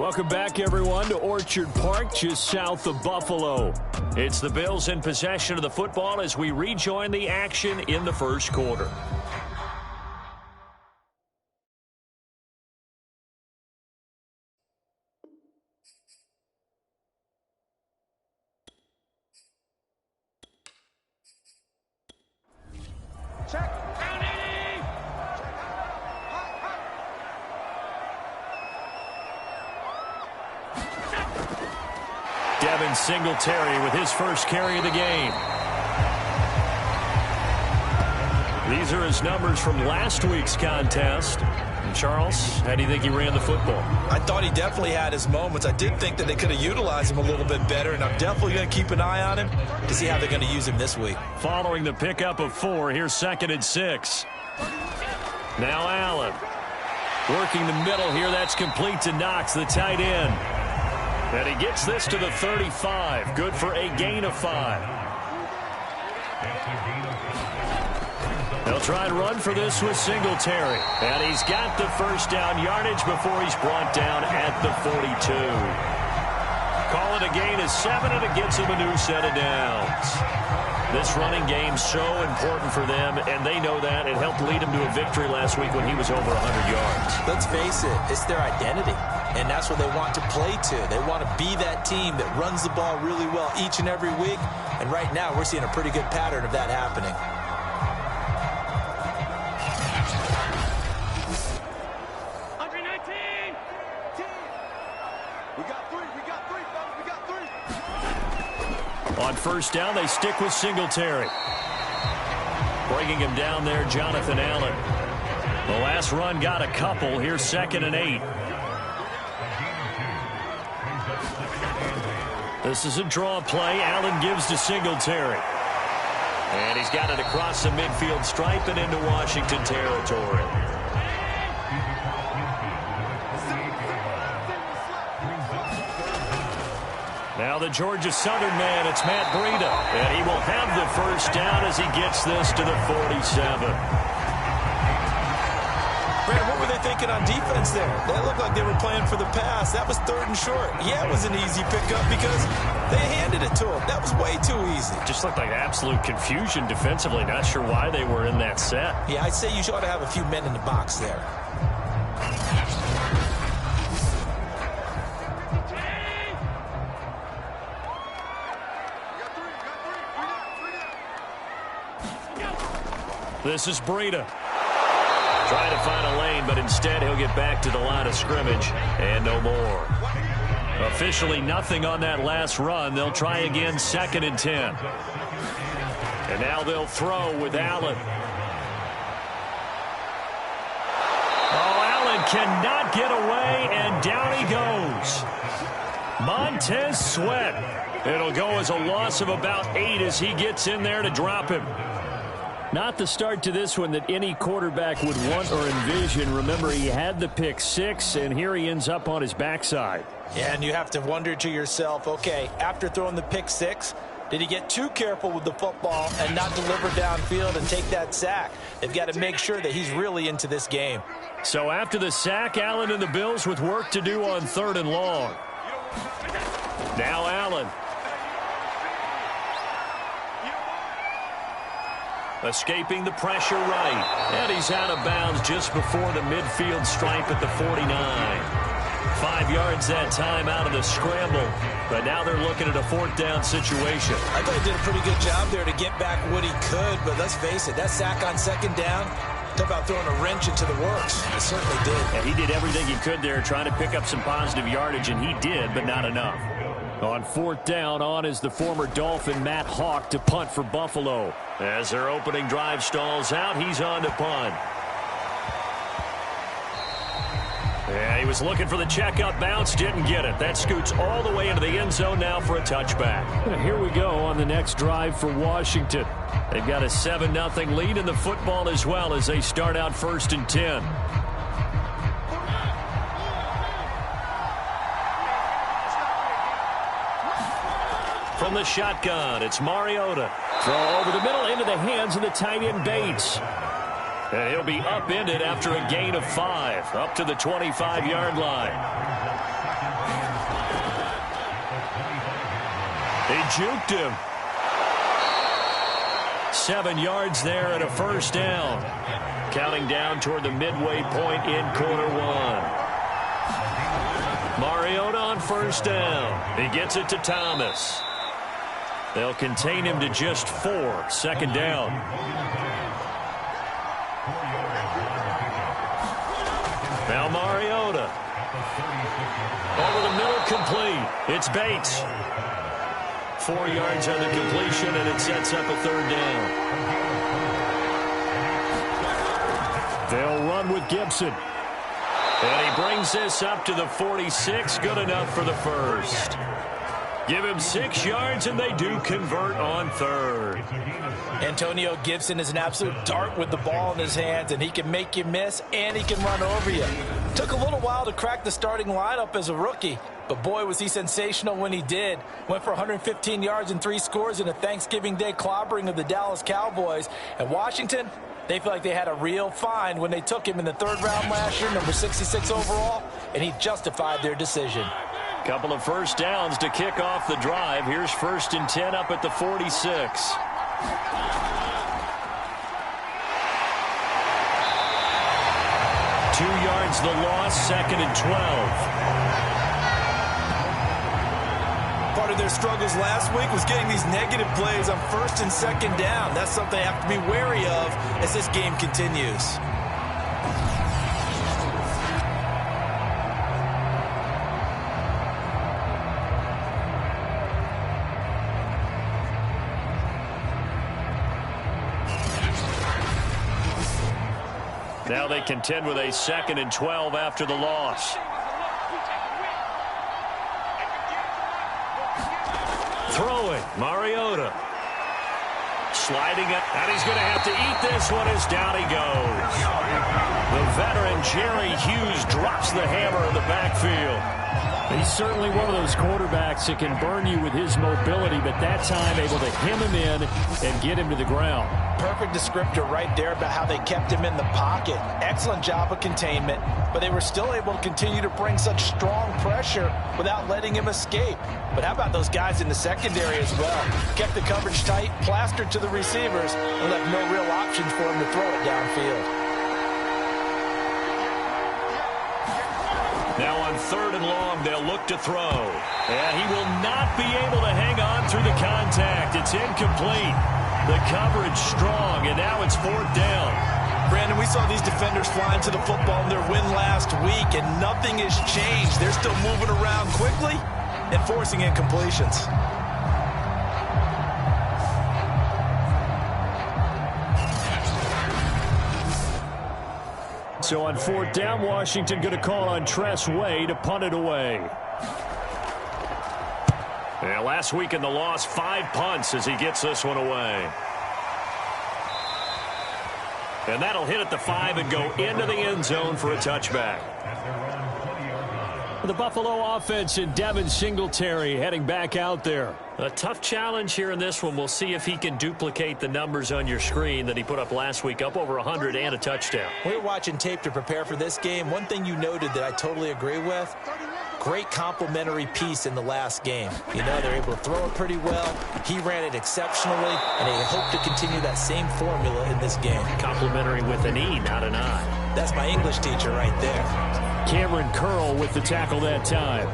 Welcome back, everyone, to Orchard Park, just south of Buffalo. It's the Bills in possession of the football as we rejoin the action in the first quarter. Check. Devin Singletary with his first carry of the game. These are his numbers from last week's contest. And Charles, how do you think he ran the football? I thought he definitely had his moments. I did think that they could have utilized him a little bit better, and I'm definitely going to keep an eye on him to see how they're going to use him this week. Following the pickup of 4, here's 2nd and 6. Now Allen. Working the middle here, that's complete to Knox, the tight end. And he gets this to the 35. Good for a gain of 5. They'll try and run for this with Singletary. And he's got the first down yardage before he's brought down at the 42. Call it a gain of 7, and it gets him a new set of downs. This running game so important for them, and they know that. It helped lead him to a victory last week when he was over 100 yards. Let's face it, it's their identity, and that's what they want to play to. They want to be that team that runs the ball really well each and every week, and right now we're seeing a pretty good pattern of that happening. On first down, they stick with Singletary. Bringing him down there, Jonathan Allen. The last run got a couple. Here's 2nd and 8. This is a draw play. Allen gives to Singletary. And he's got it across the midfield stripe and into Washington territory. Now the Georgia Southern man, it's Matt Breida. And he will have the first down as he gets this to the 47. Brad, what were they thinking on defense there? They looked like they were playing for the pass. That was 3rd and short. Yeah, it was an easy pickup because they handed it to him. That was way too easy. Just looked like absolute confusion defensively. Not sure why they were in that set. Yeah, I'd say you ought to have a few men in the box there. This is Breida. Trying to find a lane, but instead he'll get back to the line of scrimmage and no more. Officially nothing on that last run. They'll try again, 2nd and 10. And now they'll throw with Allen. Oh, Allen cannot get away, and down he goes. Montez Sweat. It'll go as a loss of about 8 as he gets in there to drop him. Not the start to this one that any quarterback would want or envision. Remember, he had the pick 6, and here he ends up on his backside. Yeah, and you have to wonder to yourself, okay, after throwing the pick 6, did he get too careful with the football and not deliver downfield and take that sack? They've got to make sure that he's really into this game. So after the sack, Allen and the Bills with work to do on 3rd and long. Now Allen. Escaping the pressure right. And he's out of bounds just before the midfield stripe at the 49. 5 yards that time out of the scramble. But now they're looking at a 4th down situation. I thought he did a pretty good job there to get back what he could. But let's face it, that sack on 2nd down, talk about throwing a wrench into the works. He certainly did. And he did everything he could there trying to pick up some positive yardage, and he did, but not enough. On 4th down, on is the former Dolphin Matt Hawk to punt for Buffalo. As their opening drive stalls out, he's on to punt. Yeah, he was looking for the checkup bounce, didn't get it. That scoots all the way into the end zone now for a touchback. Here we go on the next drive for Washington. They've got a 7-0 lead in the football as well as they start out 1st and 10. From the shotgun, it's Mariota. Throw over the middle into the hands of the tight end Bates. And he'll be upended after a gain of 5, up to the 25-yard line. He juked him. 7 yards there and a first down. Counting down toward the midway point in quarter 1. Mariota on first down. He gets it to Thomas. They'll contain him to just 4. Second down. Now Mariota. Over the middle, complete. It's Bates. 4 yards on the completion, and it sets up a third down. They'll run with Gibson. And he brings this up to the 46. Good enough for the first. Give him 6 yards, and they do convert on third. Antonio Gibson is an absolute dart with the ball in his hands, and he can make you miss, and he can run over you. Took a little while to crack the starting lineup as a rookie, but boy, was he sensational when he did. Went for 115 yards and 3 scores in a Thanksgiving Day clobbering of the Dallas Cowboys. And Washington, they feel like they had a real find when they took him in the 3rd round last year, number 66 overall, and he justified their decision. Couple of first downs to kick off the drive. Here's 1st and 10 up at the 46. 2 yards the loss, 2nd and 12. Part of their struggles last week was getting these negative plays on 1st and 2nd down. That's something they have to be wary of as this game continues. Now they contend with a 2nd and 12 after the loss. Throwing, Mariota. Sliding up, and he's going to have to eat this one as down he goes. The veteran Jerry Hughes drops the hammer in the backfield. He's certainly one of those quarterbacks that can burn you with his mobility, but that time able to hem him in and get him to the ground. Perfect descriptor right there about how they kept him in the pocket. Excellent job of containment, but they were still able to continue to bring such strong pressure without letting him escape. But how about those guys in the secondary as well? Kept the coverage tight, plastered to the receivers, and left no real options for him to throw it downfield. Now on 3rd and long, they'll look to throw. And he will not be able to hang on through the contact. It's incomplete. The coverage strong, and now it's 4th down. Brandon, we saw these defenders flying to the football in their win last week, and nothing has changed. They're still moving around quickly and forcing incompletions. So on 4th down, Washington going to call on Tress Way to punt it away. Yeah, last week in the loss, 5 punts as he gets this one away. And that'll hit at the 5 and go into the end zone for a touchback. The Buffalo offense and Devin Singletary heading back out there. A tough challenge here in this one. We'll see if he can duplicate the numbers on your screen that he put up last week, up over 100 and a touchdown. We were watching tape to prepare for this game. One thing you noted that I totally agree with, great complementary piece in the last game. You know, they're able to throw it pretty well. He ran it exceptionally, and they hope to continue that same formula in this game. Complimentary with an E, not an I. That's my English teacher right there. Cameron Curl with the tackle that time.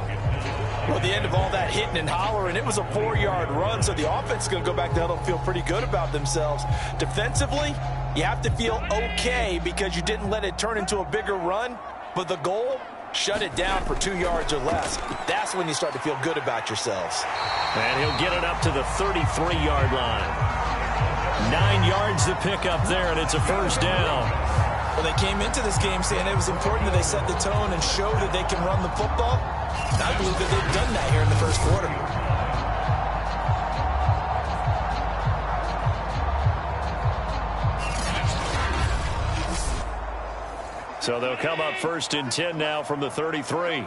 Well, at the end of all that hitting and hollering, it was a 4-yard run, so the offense is going to go back there and feel pretty good about themselves. Defensively, you have to feel okay because you didn't let it turn into a bigger run, but the goal, shut it down for 2 yards or less. That's when you start to feel good about yourselves. And he'll get it up to the 33-yard line. 9 yards to pick up there, and it's a first down. Well, they came into this game saying it was important that they set the tone and show that they can run the football. I believe that they've done that here in the first quarter. So they'll come up 1st and 10 now from the 33.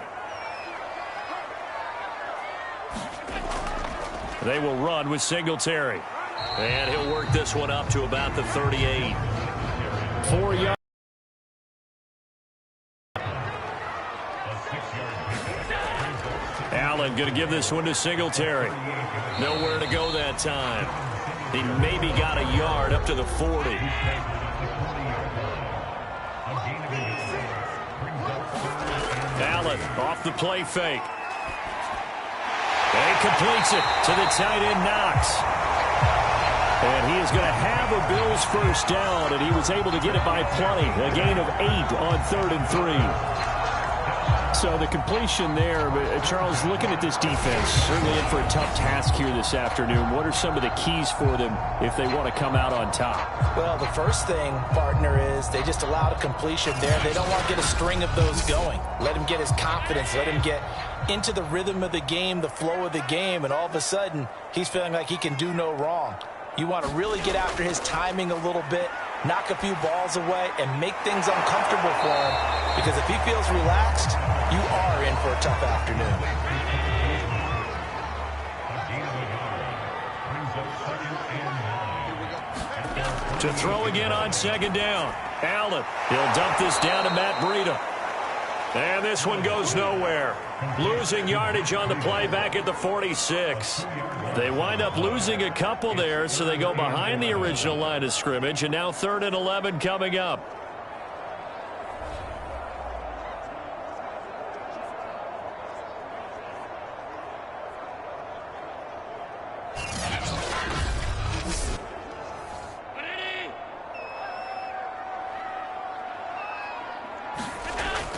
They will run with Singletary. And he'll work this one up to about the 38. 4 yards. Allen going to give this one to Singletary. Nowhere to go that time. He maybe got a yard up to the 40. Allen off the play fake. And he completes it to the tight end Knox. And he is going to have a Bills first down, and he was able to get it by plenty. A gain of 8 on 3rd and 3. So the completion there, Charles, looking at this defense, certainly in for a tough task here this afternoon. What are some of the keys for them if they want to come out on top? Well, the first thing, partner, is they just allowed a completion there. They don't want to get a string of those going. Let him get his confidence. Let him get into the rhythm of the game, the flow of the game, and all of a sudden, he's feeling like he can do no wrong. You want to really get after his timing a little bit, knock a few balls away, and make things uncomfortable for him. Because if he feels relaxed, you are in for a tough afternoon. To throw again on 2nd down. Allen, he'll dump this down to Matt Breida. And this one goes nowhere. Losing yardage on the play back at the 46. They wind up losing a couple there, so they go behind the original line of scrimmage, and now 3rd and 11 coming up.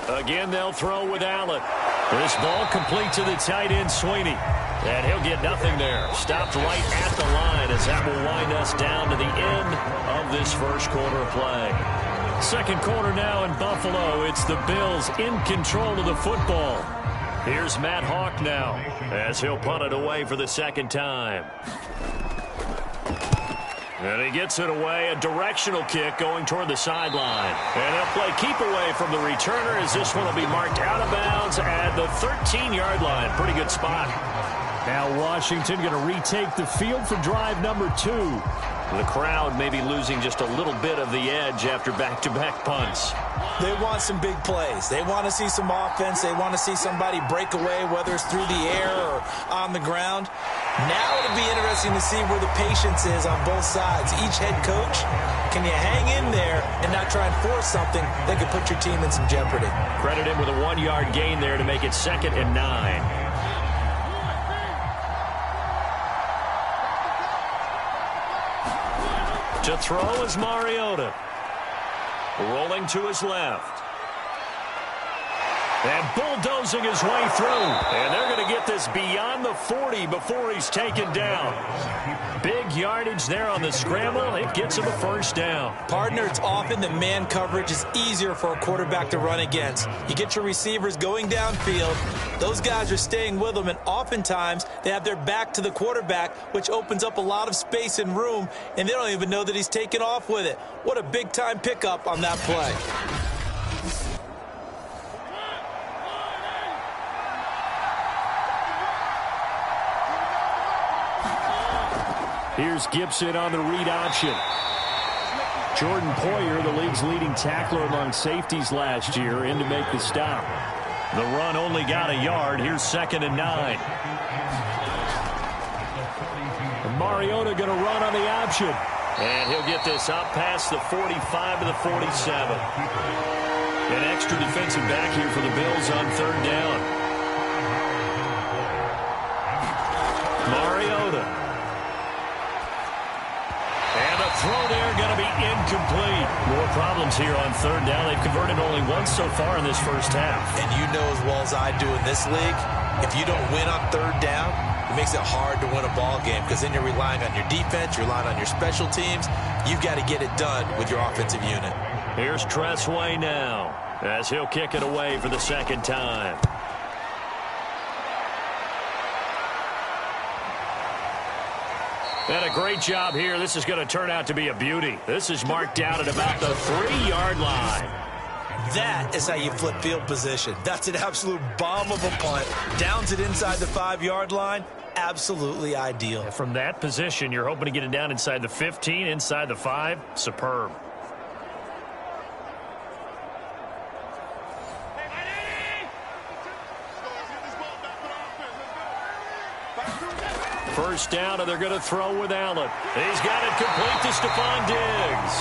Again, they'll throw with Allen. This ball complete to the tight end, Sweeney. And he'll get nothing there. Stopped right at the line as that will wind us down to the end of this first quarter of play. Second quarter now in Buffalo. It's the Bills in control of the football. Here's Matt Hawk now as he'll punt it away for the second time. And he gets it away, a directional kick going toward the sideline. And they'll play keep away from the returner as this one will be marked out of bounds at the 13-yard line. Pretty good spot. Now Washington going to retake the field for drive number 2. The crowd may be losing just a little bit of the edge after back-to-back punts. They want some big plays. They want to see some offense. They want to see somebody break away, whether it's through the air or on the ground. Now it'll be interesting to see where the patience is on both sides. Each head coach, can you hang in there and not try and force something that could put your team in some jeopardy? Credit him with a 1-yard gain there to make it 2nd and 9. To throw is Mariota. Rolling to his left. And bulldozing his way through. And they're going to get this beyond the 40 before he's taken down. Big yardage there on the scramble. It gets him a first down. Partner, it's often that man coverage is easier for a quarterback to run against. You get your receivers going downfield. Those guys are staying with them, and oftentimes they have their back to the quarterback, which opens up a lot of space and room, and they don't even know that he's taken off with it. What a big-time pickup on that play. Here's Gibson on the read option. Jordan Poyer, the league's leading tackler among safeties last year, in to make the stop. The run only got a yard. Here's 2nd and 9. And Mariota going to run on the option. And he'll get this up past the 45 to the 47. An extra defensive back here for the Bills on 3rd down. Mariota. Throw there going to be incomplete. More problems here on 3rd down. They've converted only once so far in this first half. And you know as well as I do in this league, if you don't win on 3rd down, it makes it hard to win a ball game because then you're relying on your defense, you're relying on your special teams. You've got to get it done with your offensive unit. Here's Tressway now as he'll kick it away for the second time. And a great job here. This is going to turn out to be a beauty. This is marked down at about the 3-yard line. That is how you flip field position. That's an absolute bomb of a punt. Downs it inside the 5-yard line. Absolutely ideal. From that position, you're hoping to get it down inside the 15, inside the 5. Superb. First down, and they're going to throw with Allen. He's got it complete to Stephon Diggs.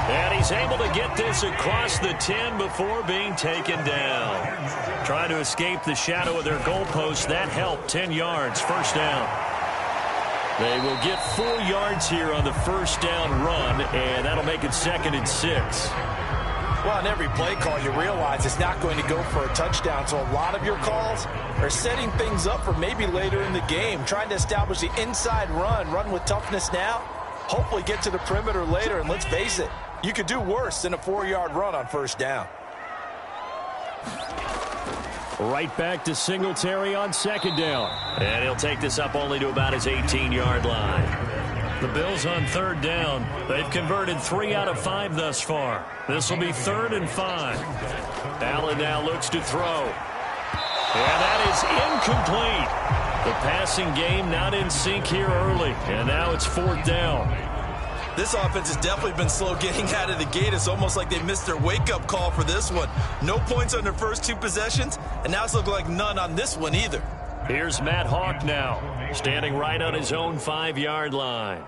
And he's able to get this across the 10 before being taken down. Trying to escape the shadow of their goalpost. That helped. 10 yards. First down. They will get 4 yards here on the first down run, and that'll make it 2nd and 6. Well, on every play call, you realize it's not going to go for a touchdown, so a lot of your calls are setting things up for maybe later in the game, trying to establish the inside run with toughness now, hopefully get to the perimeter later, and let's face it, you could do worse than a 4-yard run on first down. Right back to Singletary on 2nd down. And he'll take this up only to about his 18-yard line. The Bills on 3rd down. They've converted 3 out of 5 thus far. This will be 3rd and 5. Allen now looks to throw. And that is incomplete. The passing game not in sync here early. And now it's 4th down. This offense has definitely been slow getting out of the gate. It's almost like they missed their wake-up call for this one. No points on their first 2 possessions, and now it's looking like none on this one either. Here's Matt Hawk now, standing right on his own 5-yard line.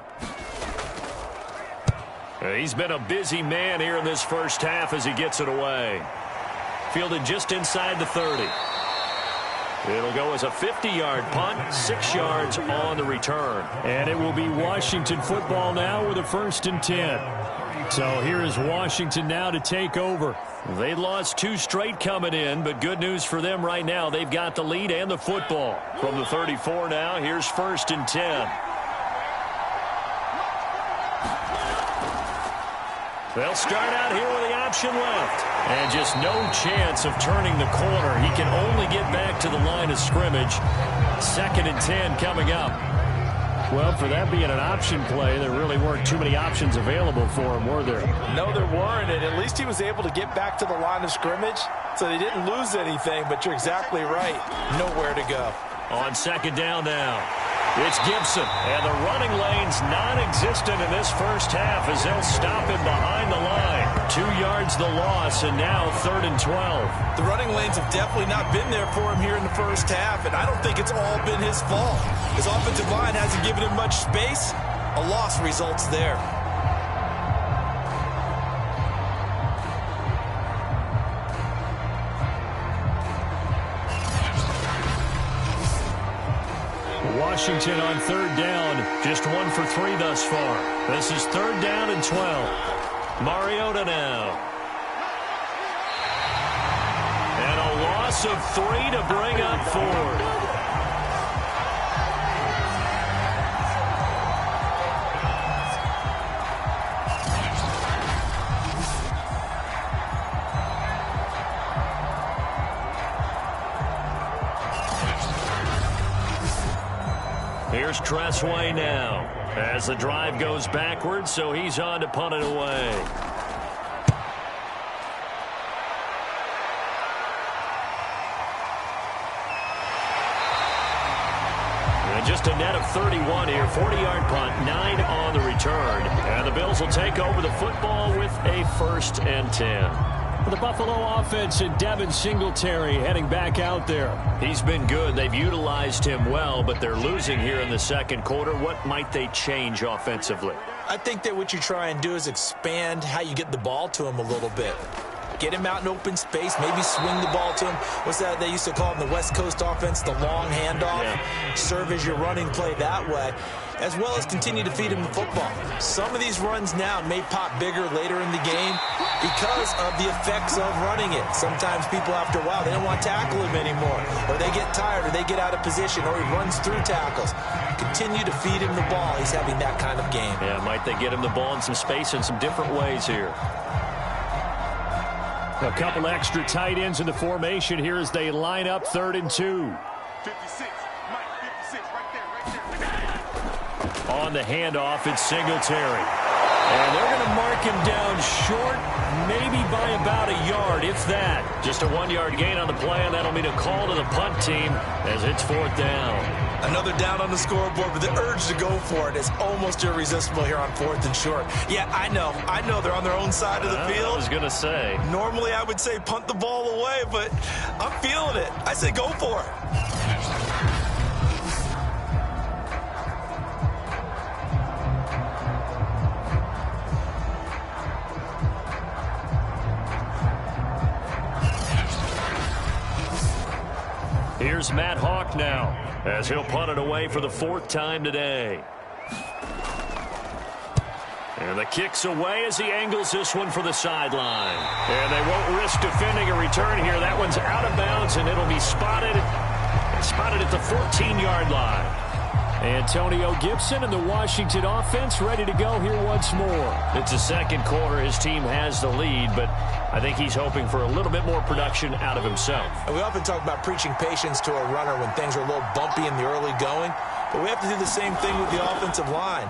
He's been a busy man here in this first half as he gets it away. Fielded just inside the 30. It'll go as a 50-yard punt, 6 yards on the return. And it will be Washington football now with a 1st and 10. So here is Washington now to take over. They lost 2 straight coming in, but good news for them right now. They've got the lead and the football. From the 34 now, here's 1st and 10. They'll start out here with the option left. And just no chance of turning the corner. He can only get back to the line of scrimmage. 2nd and 10 coming up. Well, for that being an option play, there really weren't too many options available for him, were there? No, there weren't, and at least he was able to get back to the line of scrimmage, so they didn't lose anything, but you're exactly right. Nowhere to go. On 2nd down now. It's Gibson, and the running lane's non-existent in this first half as they'll stop him behind the line. 2 yards the loss, and now 3rd and 12. The running lanes have definitely not been there for him here in the first half, and I don't think it's all been his fault. His offensive line hasn't given him much space. A loss results there. Washington on 3rd down. Just 1 for 3 thus far. This is 3rd down and 12. Mariota now. And a loss of 3 to bring up 4. Here's Tressway now as the drive goes backwards, so he's on to punt it away. And just a net of 31 here, 40-yard punt, 9 on the return. And the Bills will take over the football with a 1st and 10. The Buffalo offense and Devin Singletary heading back out there. He's been good. They've utilized him well, but they're losing here in the 2nd quarter. What might they change offensively? I think that what you try and do is expand how you get the ball to him a little bit. Get him out in open space, maybe swing the ball to him. What's that they used to call in the West Coast offense, the long handoff? Yeah. Serve as your running play that way, as well as continue to feed him the football. Some of these runs now may pop bigger later in the game because of the effects of running it. Sometimes people, after a while, they don't want to tackle him anymore, or they get tired, or they get out of position, or he runs through tackles. Continue to feed him the ball. He's having that kind of game. Yeah, might they get him the ball in some space in some different ways here? A couple extra tight ends in the formation here as they line up 3rd and 2. 56, Mike, 56, right there. On the handoff, it's Singletary. And they're going to mark him down short, maybe by about a yard, if that. Just a 1-yard gain on the play, and that'll mean a call to the punt team as it's 4th down. Another down on the scoreboard, but the urge to go for it is almost irresistible here on 4th and short. Yeah, I know they're on their own side of the field. I was going to say. Normally I would say punt the ball away, but I'm feeling it. I say go for it. Here's Matt Hawk now as he'll punt it away for the 4th time today. And the kick's away as he angles this one for the sideline. And they won't risk defending a return here. That one's out of bounds, and it'll be spotted at the 14-yard line. Antonio Gibson and the Washington offense ready to go here once more. It's the second quarter. His team has the lead, but I think he's hoping for a little bit more production out of himself. We often talk about preaching patience to a runner when things are a little bumpy in the early going, but we have to do the same thing with the offensive line.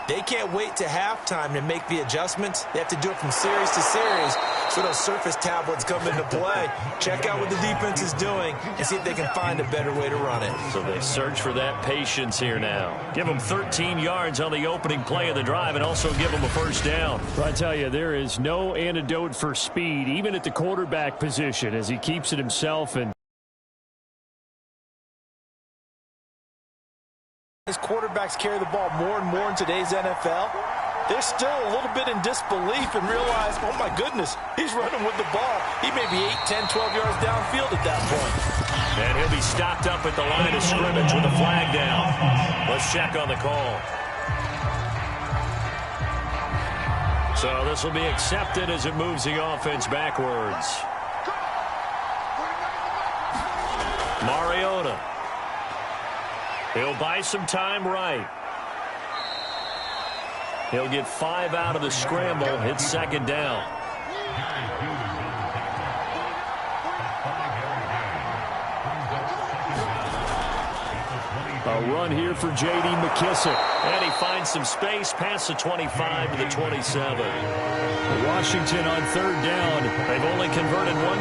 They can't wait to halftime to make the adjustments. They have to do it from series to series so those surface tablets come into play. Check out what the defense is doing and see if they can find a better way to run it. So they search for that patience here now. Give them 13 yards on the opening play of the drive and also give them a first down. I tell you, there is no antidote for speed, even at the quarterback position, as he keeps it himself. And as quarterbacks carry the ball more and more in today's NFL, they're still a little bit in disbelief and realize, oh my goodness, he's running with the ball. He may be 8, 10, 12 yards downfield at that point. And he'll be stopped up at the line of scrimmage with a flag down. Let's check on the call. So this will be accepted as it moves the offense backwards. Mariota. He'll buy some time right. He'll get 5 out of the scramble. It's second down. a run here for J.D. McKissick. And he finds some space past the 25 to the 27. Washington on 3rd down. They've only converted one